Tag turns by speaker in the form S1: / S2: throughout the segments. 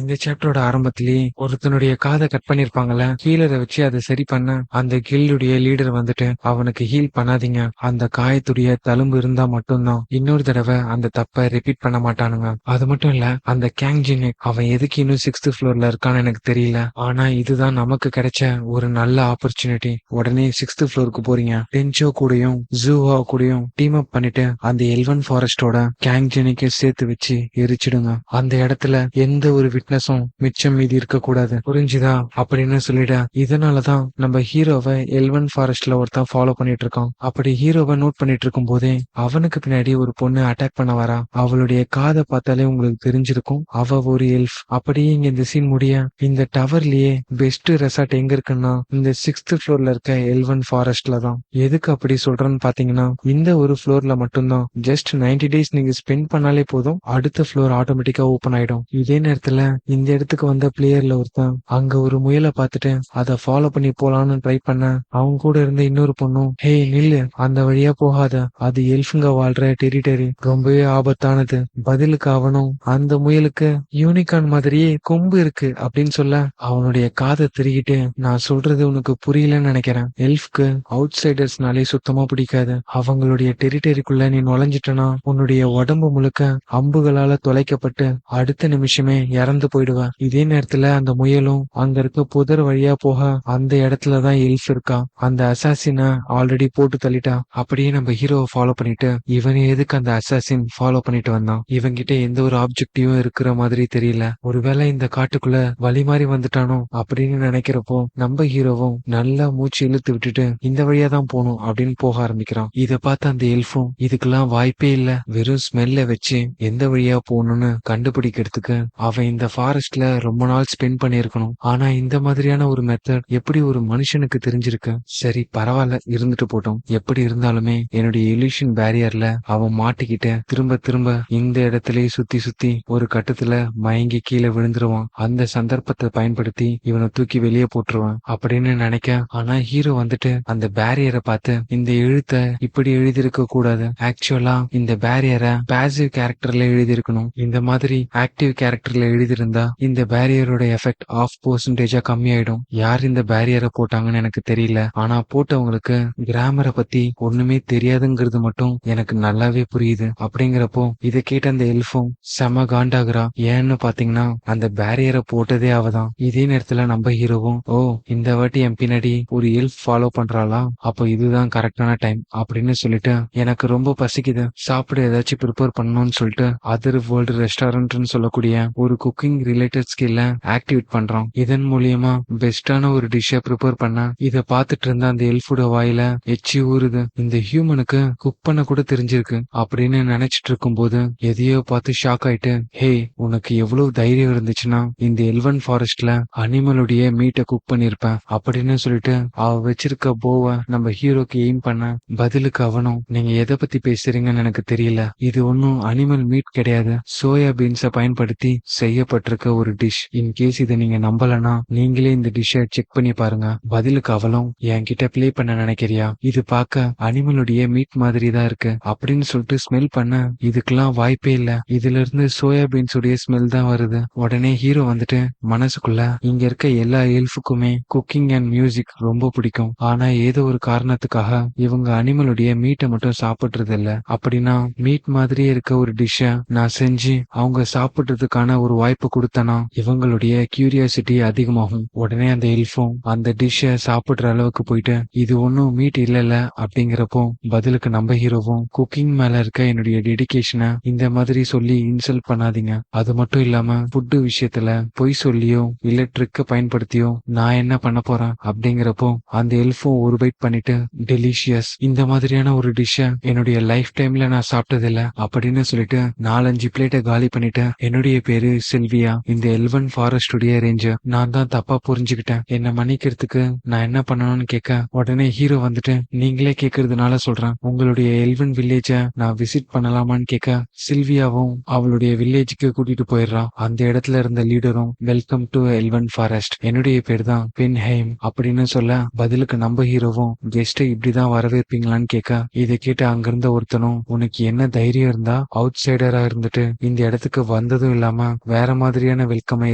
S1: இந்த சாப்டரோட ஆரம்பத்திலேயே ஒருத்தனுடைய காதை கட் பண்ணிருப்பாங்கல்ல, ஹீலரை வச்சு அதை சரி பண்ண அந்த கில்டுடைய லீடர் வந்துட்டு அவனுக்கு ஹீல் பண்ணாதீங்க, அந்த காயத்துடைய தழும்பு இருந்தா மட்டும்தான் இன்னொரு தடவை அந்த தப்பை ரிப்பீட் பண்ண மாட்டானுங்க. அது மட்டும் இல்ல, அந்த கேங்ஜின் அவன் எதுக்கு இன்னும் 6th ஃப்ளோர்ல இருக்கான்னு எனக்கு தெரியல, ஆனா இதுதான் நமக்கு கிடைச்ச ஒரு நல்ல ஆப்பர்ச்சுனிட்டி. உடனே 6th ஃப்ளோருக்கு போறீங்க, டென்ச்சோ கூடயும் ஜூஹா கூடயும் டீம் அப் பண்ணிட்டு அந்த எல்வன் ஃபாரஸ்டோட கேங்ஜினுக்கு சேர்த்து வச்சு எரிச்சிடுங்க. அந்த இடத்துல எந்த ஒரு விட்னஸும் மிச்சம் மீதி இருக்க கூடாது, புரிஞ்சுதா அப்படின்னு சொல்லிட. இதனாலதான் நம்ம ஹீரோவை எல்வன் ஃபாரஸ்ட்ல ஒருத்தன் ஃபாலோ பண்ணிட்டு இருக்கான். அப்படி ஹீரோவை நோட் பண்ணிட்டு இருக்கும் போதே அவனுக்கு பின்னாடி ஒரு பொண்ணு அட்டாக் பண்ண வரா. அவளுடைய காதை பார்த்தாலே உங்களுக்கு தெரிஞ்சிருக்கும், அவ ஒரு எல்ஃப். அப்படியே இங்க இந்த சீன் முடிய இந்த டவர்லயே பெஸ்ட் ரெசார்ட் எங்க இருக்குன்னா இந்த 6th ஃப்ளோர்ல இருக்க எல்வன் ஃபாரஸ்ட்ல தான். எதுக்கு அப்படி சொல்றேன்னு பாத்தீங்கன்னா, இந்த ஒரு ஃப்ளோர்ல மட்டும்தான் ஜஸ்ட் 90 டேஸ் நீங்க ஸ்பெண்ட் பண்ணாலே போதும், அடுத்த ஃப்ளோர் ஆட்டோமேட்டிக்கா ஓபன் ஆயிடும். இதே நேரத்துல இந்த இடத்துக்கு வந்த பிளேயர்ல ஒருத்தன் அங்க ஒரு முயலை பார்த்துட்டு அதை ஃபாலோ பண்ணி போலான்னு ட்ரை பண்ண, அவங்க கூட இருந்த இன்னொரு பொண்ணும், ஹே நில்லு, அந்த வழியா போகாத, அது எல்ஃபுங்க வாழ்ற டெரிட்டரி, ரொம்பவே ஆபத்தானது. பதிலுக்கு அவனும் அந்த முயலுக்கு யூனிகார்ன் மாதிரியே கொம்பு இருக்கு அப்படின்னு சொல்ல, அவனுடைய காதை திருகிட்டு, நான் சொல்றது உனக்கு புரியலன்னு நினைக்கிறேன், எல்ஃப்க்கு அவுட் சைடர்ஸ்னாலே சுத்தமா பிடிக்காது, அவங்களுடைய டெரிட்டரிக்குள்ள நீ நுழைஞ்சிட்டனா உன்னுடைய உடம்பு முழுக்க அம்புகளால தொலைக்கப்பட்டு அடுத்த நிமிஷமே இறந்து போயிடுவ. இதே நேரத்துல அந்த முயலும் அங்க இருக்க புதர் வழியா போக அந்த இடத்துலதான் எல்ஃப் இருக்கா. அந்த அசாசினை ஆல்ரெடி போட்டு தள்ளிட்டா. அப்படியே நம்ம ஹீரோவை ஃபாலோ பண்ணிட்டு இவன் எதுக்கு அந்த அசாசின் ஃபாலோ பண்ணிட்டு வந்தான், இவங்கிட்ட எந்த ஒரு ஆப்ஜெக்டிவும் இருக்கிற மாதிரி தெரியல, ஒருவேளை இந்த காட்டுக்குள்ள வழி மாறி வந்துட்டானோ அப்படின்னு நினைக்கிறப்போ நம்ம ஹீரோவும் நல்லா மூச்சு இழுத்து விட்டுட்டு இந்த வழியா தான் போகணும் அப்படின்னு போக ஆரம்பிக்கிறான். இத பார்த்து அந்த எல்ஃபும் இதுக்கெல்லாம் வாய்ப்பே இல்ல, வெறும் ஸ்மெல்ல வச்சு எந்த வழியா போகணும்னு கண்டுபிடிக்கிறதுக்கு அவன் இந்த ஃபாரஸ்ட்ல ரொம்ப நாள் ஸ்பெண்ட் பண்ணிருக்கணும். ஆனா இந்த மாதிரியான ஒரு மெத்தட் எப்படி ஒரு மனுஷனுக்கு தெரிஞ்சிருக்கு? சரி பரவாயில்ல, இருந்துட்டு போட்டோம். எப்படி இருந்தாலுமே என்னுடைய இல்யூஷன் பேரியர்ல அவன் மாட்டிக்கிட்டு திரும்ப திரும்ப இந்த இடத்திலேயே சுத்தி சுத்தி ஒரு கட்டத்துல மயங்கி கீழே விழுந்துருவான். அந்த சந்தர்ப்பத்தை பயன்படுத்தி இவனை தூக்கி வெளியே போட்டுருவான் அப்படின்னு நினைக்க, ஆனா ஹீரோ வந்துட்டு அந்த பேரியரை பார்த்து இந்த எழுத்தை இப்படி எழுதியிருக்க கூடாது, ஆக்சுவலா இந்த பேரியரை பாசிவ் கேரக்டர்ல எழுதியிருக்கணும், இந்த மாதிரி ஆக்டிவ் கேரக்டர்ல எழுதியிருந்தா இந்த பேரியரோட எஃபெக்ட் ஆஃப் பெர்சன்டேஜா கம்மியாயிடும். யார் இந்த பேரியரை போட்டாங்கன்னு எனக்கு தெரியல, ஆனா போட்டவங்களுக்கு கிராமரை பத்தி ஒண்ணுமே தெரியாதுங்கிறது மட்டும் எனக்கு நல்லாவே புரியுது. அப்படிங்கிறப்போ இதை கேட்ட அந்த எல்ஃபும் செம காண்டாகிறா. ஏன்னு பாத்தீங்கன்னா அந்த பேரியரை போட்டதே அவதான். இதே நேரத்துல நம்ம ஹீரோவும், ஓ இந்த வாட்டி என் பின்னாடி ஒரு எல்ஃப் ஃபாலோ பண்றாளா, அப்போ இதுதான் கரெக்டான டைம் அப்படின்னு சொல்லிட்டு எனக்கு ரொம்ப பசிக்குது, சாப்பிட ஏதாச்சும் ப்ரிப்பேர் பண்ணணும்னு சொல்லிட்டு அதர் வேர்ல்டு ரெஸ்டாரண்ட்னு சொல்லக்கூடிய ஒரு குக்கிங் ரிலேட்டட் ஸ்கில்ல ஆக்டிவேட் பண்றான். இதன் மூலியமா பெஸ்டான ஒரு டிஷ்ஷை ப்ரிப்பேர் பண்ண இத பாத்துட்டு இருந்த அந்த எல்ஃபோட வாயில எச்சி ஊறுது. இந்த ஹியூமனுக்கு குக் பண்ண கூட தெரிஞ்சிருக்கு அப்படின்னு நினைச்சிட்டு இருக்கும் போது எதையோ பார்த்து ஷாக் ஆயிட்டு, ஹே உனக்கு எவ்வளவு தைரியம் இருந்துச்சுன்னா இந்த எல்வன் ஃபாரஸ்ட்ல அனிமலுடைய மீட்டை குக் பண்ணிருப்ப அப்படின்னு சொல்லிட்டு அவ வச்சிருக்க போவ நம்ம ஹீரோக்கு எய்ம் பண்ண, பதிலுக்கு அவனும், நீங்க எதை பத்தி பேசுறீங்கன்னு எனக்கு தெரியல, இது ஒன்னும் அனிமல் மீட் கிடையாது, சோயா பீன்ஸை பயன்படுத்தி செய்யப்பட்டிருக்க ஒரு டிஷ், இன்கேஸ் இதை நீங்க நம்பலனா நீங்களே இந்த டிஷ்ஷை செக் பண்ணி பாருங்க. பதிலுக்கு அவளும், என்கிட்ட பிளே பண்ண நினைக்கிறியா, இது பார்க்க அனிமலுடைய மீட் மாதிரி தான் இருக்கு அப்படின்னு சொல்லிட்டு ஸ்மெல் பண்ண, இதுக்கெல்லாம் வாய்ப்பே இல்ல, இதுல இருந்து சோயா பீன்ஸ் உடைய ஸ்மெல் தான் வருது. உடனே ஹீரோ வந்துட்டு மனசுக்குள்ள, இங்க இருக்க எல்லா எல்ஃபுக்குமே குக்கிங் அண்ட் மியூசிக் ரொம்ப பிடிக்கும், ஆனா ஏதோ ஒரு காரணத்துக்காக இவங்க அனிமலுடைய மீட்டை மட்டும் சாப்பிடுறது இல்ல, அப்படின்னா மீட் மாதிரியே இருக்க ஒரு டிஷ்ஷை நான் செஞ்சு அவங்க சாப்பிடுறதுக்கான ஒரு வாய்ப்பு கொடுத்தனா இவங்களுடைய கியூரியாசிட்டி அதிகமாகும். உடனே அந்த எல்ஃபும் அந்த டிஷ்ஷை சாப்பிடுற அளவுக்கு போயிட்டு இது ஒன்னும் மீட் இல்லல அப்படிங்கிறப்போ பதிலுக்கு நம்ம ஹீரோவும், குக்கிங் மேல இருக்க என்னுடைய டெடிகேஷனை இந்த மாதிரி சொல்லி இன்சல்ட் பண்ணாதீங்க, அது மட்டும் இல்லாம ஃபுட்டு விஷயத்துல பொய் சொல்லியோ இல்ல ட்ரிக்க பயன்படுத்தியோ நான் என்ன பண்ண போறேன் அப்படிங்கிறப்போ அந்த எல்ஃபும் ஒரு பைட் பண்ணிட்டு, டெலிஷியஸ், இந்த மாதிரியான ஒரு டிஷ்ஷை என்னுடைய லைஃப் டைம்ல நான் சாப்பிட்டதில்ல அப்படின்னு சொல்லிட்டு 4-5 பிளேட்டை காலி பண்ணிட்டு, என்னுடைய பேரு சில்வியா, இந்த எல்வன் ஃபாரஸ்ட் உடைய ரேஞ்சர், நான் தான் தப்பா புரிஞ்சுக்கிட்டேன், என்ன மன்னிக்கிறதுக்கு நான் என்ன பண்ணணும்னு கேட்க, உடனே ஹீரோ வந்துட்டு, நீங்களே கேக்குறதுனால சொல்றேன், உங்களுடைய எல்வன் வில்லேஜ நான் விசிட் பண்ணலாமான்னு கேட்க, சில்வியாவும் அவளுடைய வில்லேஜுக்கு கூட்டிட்டு போயிடுறான். அந்த இடத்துல இருந்த லீடரும், வெல்கம் டு எல்வன் ஃபாரஸ்ட், என்னுடைய பேர் தான் பென்ஹெய்ம் அப்படின்னு சொல்ல, பதிலுக்கு நம்ம ஹீரோவும், கெஸ்ட்டை இப்படிதான் வரவேற்பீங்களான்னு கேட்க, இதை கேட்டு அங்கிருந்த ஒருத்தனும், உனக்கு என்ன தைரியம் இருந்தா அவுட் சைடரா இருந்துட்டு இந்த இடத்துக்கு வந்ததும் இல்லாம வேற மாதிரியான வெல்கமை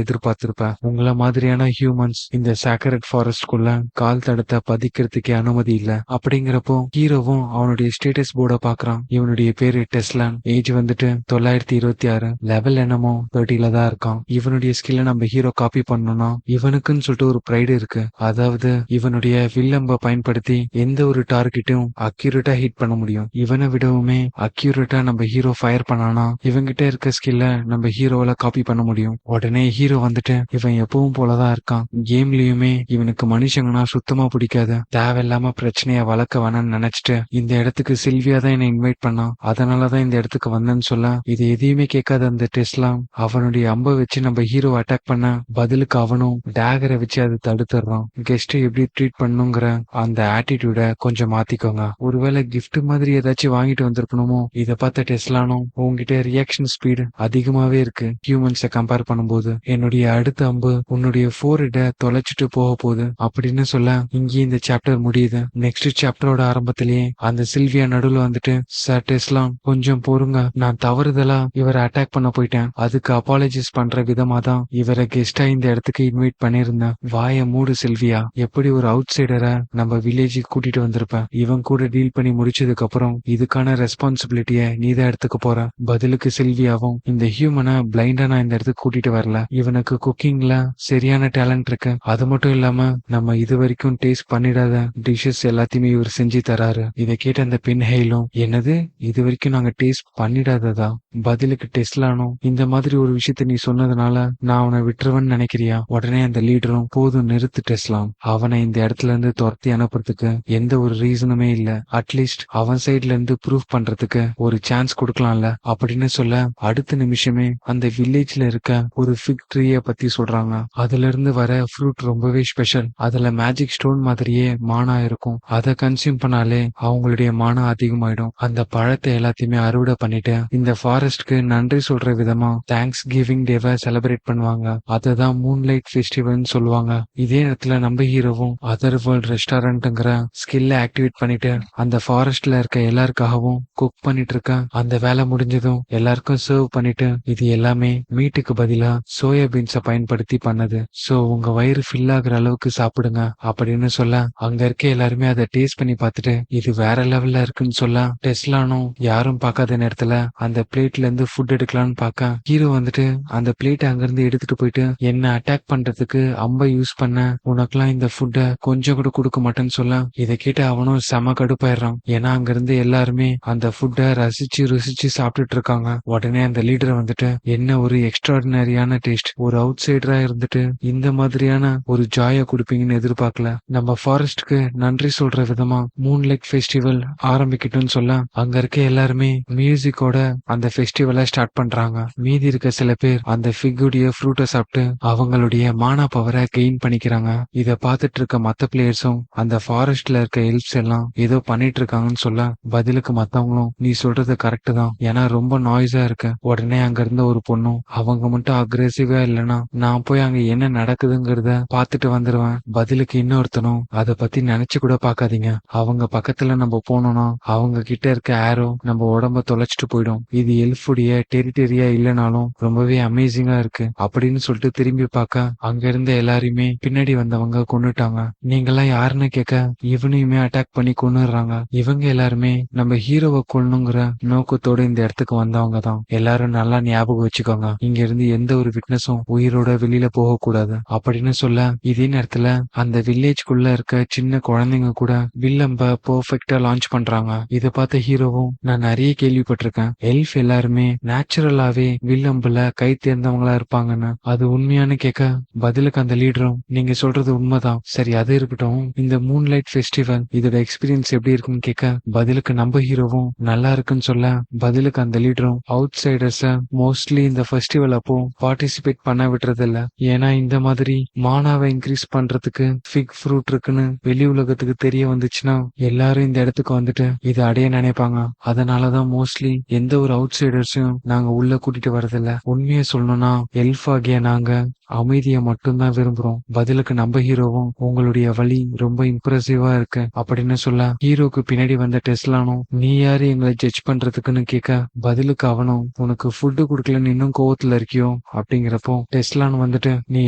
S1: எதிர்பார்த்திருப்ப. உங்கள மாதிரியான ஹியூமன்ஸ் இந்த சேக்ரெட் ஃபாரஸ்ட்குள்ள கால் தடத்தை பதிக்கிறதுக்கே அனுமதி இல்ல. அப்படிங்கிறப்போ ஹீரோவும் அவனுடைய ஸ்டேட்டஸ் போர்டை பாக்குறான். இவனுடைய பேரு டெஸ்லான். ஏஜ் வந்துட்டு 926. லெவல் என்னமோ 30ல தான் இருக்கான். இவனுடைய ஸ்கில்ல நம்ம ஹீரோ காப்பி பண்ணணும்னா இவனுக்குன்னு சொல்லிட்டு ஒரு ப்ரைடு இருக்கு. அதாவது இவனுடைய வில்லம்ப பயன்படுத்தி எந்த ஒரு டார்கெட்டும் அக்யூரேட்டா ஹிட் பண்ண முடியும். இவனை விடவுமே அக்யூரேட்டா நம்ம ஹீரோ ஃபயர் பண்ணானா இவங்கிட்ட இருக்க ஸ்கில்ல நம்ம ஹீரோவால காப்பி பண்ண முடியும். உடனே ஹீரோ வந்துட்டு இவன் எப்பவும் போலதான் இருக்கான். கேம்லயுமே இவனுக்கு மனுஷங்கன்னா சுத்தமா பிடிக்காது. தேவையில்லாம பிரச்சனைய வளர்க்க வேணாம்னு நினைச்சிட்டு இந்த இடத்துக்கு சில்வியா தான் என்னை இன்வைட் பண்ணான். அதனாலதான் இந்த இடத்துக்கு வந்தேன்னு சொல்ல இது எதையுமே கேட்காத அந்த டெஸ்லா அவனுடைய அம்பை வச்சு நம்ம ஹீரோ அட்டாக் பண்ண பதிலுக்கு அவனும் டேகரை வச்சு அதை தடுத்துடுறான். கெஸ்ட் எப்படி ட்ரீட் பண்ணுங்கிற அந்த ஆட்டிடியூட கொஞ்சம் மாத்திக்கோங்க. ஒருவேளை கிஃப்ட் மாதிரி ஏதாச்சும் வாங்கிட்டு வந்திருக்கணுமோ. இதை பார்த்த டெஸ்லானும் உங்ககிட்ட ரியாக்ஷன் ஸ்பீடு அதிகமாவே இருக்கு ஹியூமன்ஸை கம்பேர் பண்ணும்போது. என்னுடைய அடுத்த அம்பு உன்னுடைய ஃபோர்ஹெட தொலைச்சிட்டு போக போகுது அப்படின்னு சொல்ல இங்கே இந்த சாப்டர் முடியுது. நெக்ஸ்ட் சாப்டரோட ஆரம்பத்திலேயே அந்த சில்வியா நடுவுல வந்துட்டு சார் டெஸ்லா கொஞ்சம் பொறுங்க, நான் தவறுதலா இவரை அட்டாக் பண்ண போயிட்டேன். அதுக்கு அப்பாலஜிஸ் பண்ற விதமா தான் இவரை கெஸ்டா இந்த இடத்துக்கு இன்வைட் பண்ணிருந்தேன். வாய மூடு சில்வியா. எப்படி ஒரு அவுட் சைடரை நம்ம வில்லேஜுக்கு கூட்டிட்டு வந்திருப்ப. இவன் கூட டீல் பண்ணி முடிச்சதுக்கு அப்புறம் இதுக்கான ரெஸ்பான்சிபிலிட்டிய நீதான் எடுத்துக்க போற. பதிலுக்கு சில்வியாவும் இந்த ஹியூமனை பிளைண்டா நான் இந்த இடத்துக்கு கூட்டிட்டு வரல. இவனுக்கு குக்கிங்ல சரியான டேலண்ட் இருக்கு. அது மட்டும் இல்லாம நம்ம இது வரைக்கும் டேஸ்ட் பண்ணிடாத டிஷஸ் எல்லாத்தையுமே இவர் செஞ்சு தராரு. இதை கேட்ட அந்த பெண் ஹெயிலும் என்னது இது வரைக்கும் நாங்க டேஸ்ட் பண்ணிடாததா. பதிலுக்கு டெஸ்லானும் இந்த மாதிரி ஒரு விஷயத்த நீ சொன்னதுனால நான் அவனை விட்டுருவேன்னு நினைக்கிறியா. உடனே அந்த லீடரும் போதும் நிறுத்து டெஸ்லாம், அவனை இந்த இடத்துல இருந்து துரத்தி அனுப்புறதுக்கு எந்த ஒரு ரீசனுமே இல்ல. அட்லீஸ்ட் அவன் சைட்ல இருந்து ப்ரூவ் பண்றதுக்கு ஒரு சான்ஸ் கொடுக்கலாம்ல அப்படின்னு சொல்ல அடுத்த நிமிஷமே அந்த வில்லேஜ்ல இருக்க ஒரு ஃபிக் ட்ரீய பத்தி சொல்றாங்க. அதுல இருந்து வர ஃப்ரூட் ரொம்பவே ஸ்பெஷல். அதுல மேஜிக் ஸ்டோன் மாதிரியே மானா இருக்கும். அதை கன்சியூம் பண்ணாலே அவங்களுடைய மானா அதிகமாயிடும். அந்த பழத்தை எல்லாத்தையுமே அறுவடை பண்ணிட்டு இந்த ஃபாரஸ்ட்க்கு நன்றி சொல்ற விதமா தேங்க்ஸ் கிவிங் டேவை செலிப்ரேட் பண்ணுவாங்க. அததான் மூன்லைட் ஃபெஸ்டிவல்னு சொல்லுவாங்க. இதே நேரத்துல நம்ம ஹீரோவும் அதர் வேர்ல்ட் ரெஸ்டாரண்ட்ங்கிற ஸ்கில்ல ஆக்டிவேட் பண்ணிட்டு அந்த ஃபாரஸ்ட்ல இருக்க எல்லாருக்காகவும் குக் பண்ணிட்டு இருக்க. அந்த வேலை முடிஞ்சதும் எல்லாருக்கும் சர்வ் பண்ணிட்டு இது எல்லாமே மீட்டுக்கு பதிலா சோயா பீன்ஸை பயன்படுத்தி பண்ணது. சோ உங்க வயிறு ஃபில் ஆகுற அளவுக்கு சாப்பிடுங்க அப்படின்னு சொல்ல அங்க இருக்க எல்லாருமே அதை டேஸ்ட் பண்ணி பார்த்துட்டு இது வேற லெவல்ல இருக்குன்னு சொல்ல டெஸ்லானும் யாரும் பார்க்காத நேரத்துல அந்த பிளேட்ல இருந்து ஃபுட் எடுக்கலாம்னு பார்க்க ஹீரோ வந்துட்டு அந்த பிளேட்டை அங்கிருந்து எடுத்துட்டு போயிட்டு என்ன அட்டாக் பண்றதுக்கு அம்பை யூஸ் பண்ண உனக்கெல்லாம் இந்த ஃபுட்டை கொஞ்சம் கூட கொடுக்க மாட்டேன்னு சொல்ல இதை கேட்டு அவனும் செம கடுப்பாயிடுறான். ஏன்னா அங்கிருந்து எல்லாருமே அந்த ஃபுட்டை ரசிச்சு ருசிச்சு சாப்பிட்டுட்டு இருக்காங்க. உடனே அந்த லீடர் வந்துட்டு என்ன ஒரு எக்ஸ்ட்ராடினரியான டேஸ்ட், ஒரு அவுட் சைடரா இருந்துட்டு இந்த மாதிரியான ஒரு ஜாய கொடுப்பீங்கன்னு எதிர்பார்க்கல. நம்ம ஃபாரஸ்ட்க்கு நன்றி சொல்ற விதமா மூன்லைட் ஃபெஸ்டிவல் ஆரம்பிக்கட்டும்னு சொல்ல அங்க இருக்க எல்லாருமே மியூசிக்கோட அந்த ஃபெஸ்டிவலை ஸ்டார்ட் பண்றாங்க. மீதி இருக்க சில பேர் அந்த ஃபிக்குடைய ஃப்ரூட்டை சாப்பிட்டு அவங்களுடைய மானா பவரை கெயின் பண்ணிக்கிறாங்க. இத பார்த்துட்டு இருக்க மத்த பிளேயர்ஸும் அந்த ஃபாரஸ்ட்ல இருக்க எல்ப்ஸ் எல்லாம் ஏதோ பண்ணிட்டு இருக்காங்கன்னு சொல்ல பதிலுக்கு மத்தவங்களும் நீ சொல்றது கரெக்ட் தான், ஏன்னா ரொம்ப நாய்ஸா இருக்கு. உடனே அங்க இருந்த ஒரு பொண்ணும் அவங்க மட்டும் அக்ரெசிவா இல்லைன்னா நான் போய் அங்க என்ன நடக்குதுங்கிறத பார்த்துட்டு வந்துருவேன். பதிலுக்கு இன்னொருத்தனும் அதை பத்தி நினைச்சு கூட பாக்காதீங்க, அவங்க பக்கத்துல நம்ம போனோம்னா அவங்க கிட்ட இருக்க ஆரோ நம்ம உடம்ப தொலைச்சிட்டு போயிடும். இது எல்ஃபுடைய டெரிட்டரியா இல்லைனாலும் ரொம்பவே அமேசிங்கா இருக்கு அப்படின்னு சொல்லிட்டு திரும்பி பார்க்க அங்க இருந்த எல்லாரையுமே பின்னாடி வந்தவங்க கொன்னுட்டாங்க. நீங்கெல்லாம் யாருன்னு கேட்க இவனையுமே அட்டாக் பண்ணி கொன்னுடுறாங்க. இவங்க எல்லாருமே நம்ம ஹீரோவை கொல்லணுங்கிற நோக்கத்தோட இந்த இடத்துக்கு வந்தவங்க தான். எல்லாரும் நல்லா ஞாபகம் வச்சுக்கோங்க, இங்க இருந்து எந்த ஒரு விட்னஸும் உயிரோட வெளியில போக கூடாது அப்படின்னு சொல்ல இதே நேரத்துல அந்த வில்லேஜ்குள்ள இருக்க சின்ன குழந்தைங்க கூட வில்லம்ப பெர்ஃபெக்ட்டா லான்ச் பண்றாங்க. இதை பார்த்த ஹீரோவும் நான் நிறைய கேள்விப்பட்டிருக்கேன் எல்ஃப் எல்லாருமே நேச்சுரலாவே வில்லம்புல கை தேர்ந்தவங்களா இருப்பாங்கன்னு. அது உண்மையானு கேட்க பதிலுக்கு அந்த லீடரும் நீங்க சொல்றது உண்மைதான், சரி அது இருக்கட்டும், இந்த மூன்லைட் ஃபெஸ்டிவல் இதோட எக்ஸ்பீரியன்ஸ் எப்படி இருக்குன்னு கேட்க பதிலுக்கு நம்ம ஹீரோவும் நல்லா இருக்குன்னு சொல்ல பதிலுக்கு அந்த லீடரும் அவுட் சைடர்ஸ மோஸ்ட்லி இந்த ஃபெஸ்டிவல் அப்போ பார்ட்டிசிபேட் பண்ண விடுறது இல்ல. ஏன்னா இந்த மாதிரி மானாவை இன்க்ரீஸ் பண்றதுக்கு ஃபிக் ஃப்ரூட் இருக்குன்னு வெளி உலகத்துக்கு தெரிய வந்துச்சுன்னா எல்லாரும் இந்த இடத்துக்கு வந்துட்டு இதை அடைய நினைப்பாங்க. அதனாலதான் மோஸ்ட்லி எந்த ஒரு அவுட் சைடர்ஸையும் நாங்க உள்ள கூட்டிட்டு வரதில்ல. உண்மையை சொல்லணும்னா எல்ஃப் ஆகிய நாங்க அமைதியை மட்டும்தான் விரும்புறோம். பதிலுக்கு நம்ம ஹீரோவும் உங்களுடைய வழி ரொம்ப இம்ப்ரெசிவா இருக்கு அப்படின்னு சொல்ல ஹீரோக்கு பின்னாடி வந்த டெஸ்லானும் நீ யாரு எங்களை ஜட்ஜ் பண்றதுக்குன்னு கேட்க பதிலுக்கு அவனும் உனக்கு ஃபுட்டு குடுக்கலன்னு இன்னும் கோவத்துல இருக்கியோ அப்படிங்கிறப்போ டெஸ்லான் வந்துட்டு நீ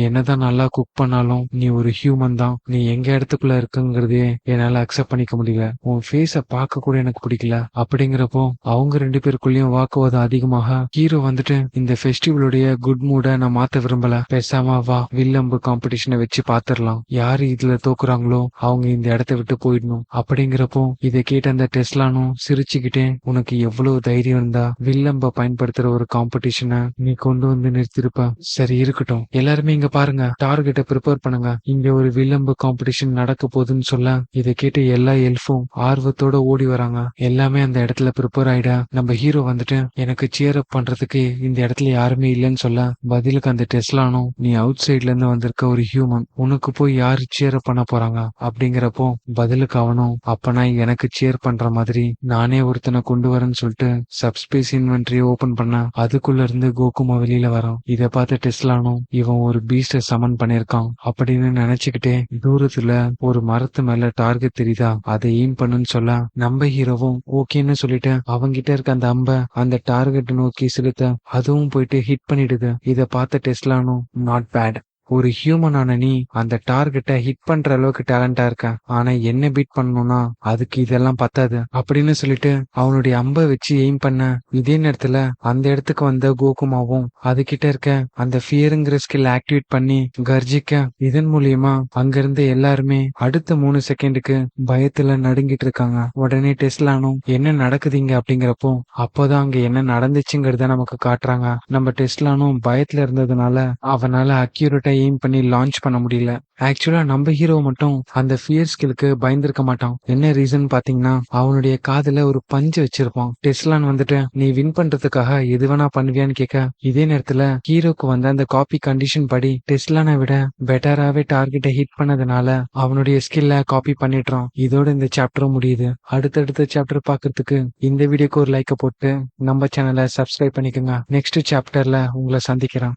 S1: என்னதான் நல்லா குக் பண்ணாலும் நீ ஒரு ஹியூமன் தான். நீ எங்க இடத்துக்குள்ள இருக்குங்கிறதே என்னால அக்செப்ட் பண்ணிக்க முடியல. உன் ஃபேஸ பார்க்க கூட எனக்கு பிடிக்கல. அப்படிங்கிறப்போ அவங்க 2 பேருக்குள்ளயும் வாக்குவாதம் அதிகமாக ஹீரோ வந்துட்டு இந்த ஃபெஸ்டிவலுடைய குட் மூட நான் மாத்த விரும்பல. பேசாம வா வில்லம்பு காம்படிஷனை வச்சு பாத்துரலாம். யாரு இதுல தோக்குறாங்களோ அவங்க இந்த இடத்த விட்டு போயிடணும். அப்படிங்கிறப்போ இதை கேட்ட அந்த டெஸ்லானும் சிரிச்சுக்கிட்டே உனக்கு எவ்வளவு தைரியம் இருந்தா வில்லம்ப பயன்படுத்துற ஒரு காம்படிஷனை நீ கொண்டு வந்து நிறுத்திருப்ப. சரி இருக்கட்டும், எல்லாருமே இங்க பாருங்க, டார்கெட்டை ப்ரிப்பேர் பண்ணுங்க, இங்க ஒரு வில்லம்பு காம்படிஷன் நடக்க போகுதுன்னு சொல்ல இதை கேட்டு எல்லா எல்ஃபும் ஆர்வத்தோட ஓடி வராங்க. எல்லாமே அந்த இடத்துல ப்ரிப்பேர் ஆயிட நம்ம ஹீரோ வந்துட்டு எனக்கு சியர் அப் பண்றதுக்கு இந்த இடத்துல யாருமே இல்லைன்னு சொல்ல பதிலுக்கு அந்த டெஸ்லானும் நீ அவுட் சைட்ல இருந்து வந்திருக்க ஒரு ஹியூமன், உனக்கு போய் யாரு சியர் அப் பண்ண போறாங்க அப்படிங்கிறப்போ பதிலுக்கு அவனும் அப்பனா எனக்கு சியர் பண்ற மாதிரி நானே ஒருத்தனை கொண்டு வரேன்னு சொல்லிட்டு சப்ஸ்பேஸ் இன்வென்டரியை ஓபன் பண்ண அதுக்குள்ள இருந்து கோகுமா வெளியில வரான். இதை பார்த்த டெஸ்லானும் இவன் ஒரு பீஸ்ட சமன் பண்ணிருக்கான் அப்படின்னு நினைச்சுக்கிட்டே தூரத்துல ஒரு மரத்து மேல டார்கெட் தெரியுதா அதை எய்ம் பண்ணுன்னு சொல்ல நம்ம ஹீரோவும் ஓகேன்னு சொல்லிட்டு அவங்கிட்ட இருக்க அந்த அம்ப அந்த டார்கெட் நோக்கி செலுத்த அதுவும் போயிட்டு ஹிட் பண்ணிடுது. இதை பார்த்த டெஸ்லானும் நாட் பேட், ஒரு ஹியூமனான நீ அந்த டார்கெட்டை ஹிட் பண்ற அளவுக்கு டேலண்டா இருக்க, ஆனா என்ன பீட் பண்ணணும்னா அதுக்கு இதெல்லாம் பத்தாது அப்படின்னு சொல்லிட்டு அவனுடைய அம்பை வச்சு எய்ம் பண்ண இதே நேரத்துல அந்த இடத்துக்கு வந்த கோகுமாவும் அதுகிட்ட இருக்க அந்த ஃபியருங்கிற ஸ்கில் ஆக்டிவேட் பண்ணி கர்ஜிக்க இதன் மூலியமா அங்கிருந்து எல்லாருமே அடுத்த 3 செகண்டுக்கு பயத்துல நடுங்கிட்டு இருக்காங்க. உடனே டெஸ்லானும் என்ன நடக்குதுங்க அப்படிங்கிறப்போ அப்போதான் அங்க என்ன நடந்துச்சுங்கிறத நமக்கு காட்டுறாங்க. நம்ம டெஸ்லானும் பயத்துல இருந்ததுனால அவனால அக்யூரேட்டா எய்ம் பண்ணி லான்ச் பண்ண முடியல. ஆக்சுவலா நம்ம ஹீரோ மட்டும் அந்த ஃபியர் ஸ்கில்லுக்கு பயந்துருக்க மாட்டான். என்ன ரீசன் பாத்தீங்கன்னா அவனுடைய காதுல ஒரு பஞ்சு வச்சிருப்பான். டெஸ்லான் வந்துட்டு நீ வின் பண்றதுக்காக எது வேணா பண்ணுவியான்னு கேட்க இதே நேரத்துல ஹீரோக்கு வந்த அந்த காப்பி கண்டிஷன் படி டெஸ்லானை விட பெட்டராவே டார்கெட்டை ஹிட் பண்ணதுனால அவனுடைய ஸ்கில்ல காப்பி பண்ணிடுறான். இதோட இந்த சாப்டரும் முடியுது. அடுத்தடுத்த சாப்டர் பாக்குறதுக்கு இந்த வீடியோக்கு ஒரு லைக்க போட்டு நம்ம சேனலை சப்ஸ்கிரைப் பண்ணிக்கோங்க. நெக்ஸ்ட் சாப்டர்ல உங்களை சந்திக்கிறேன்.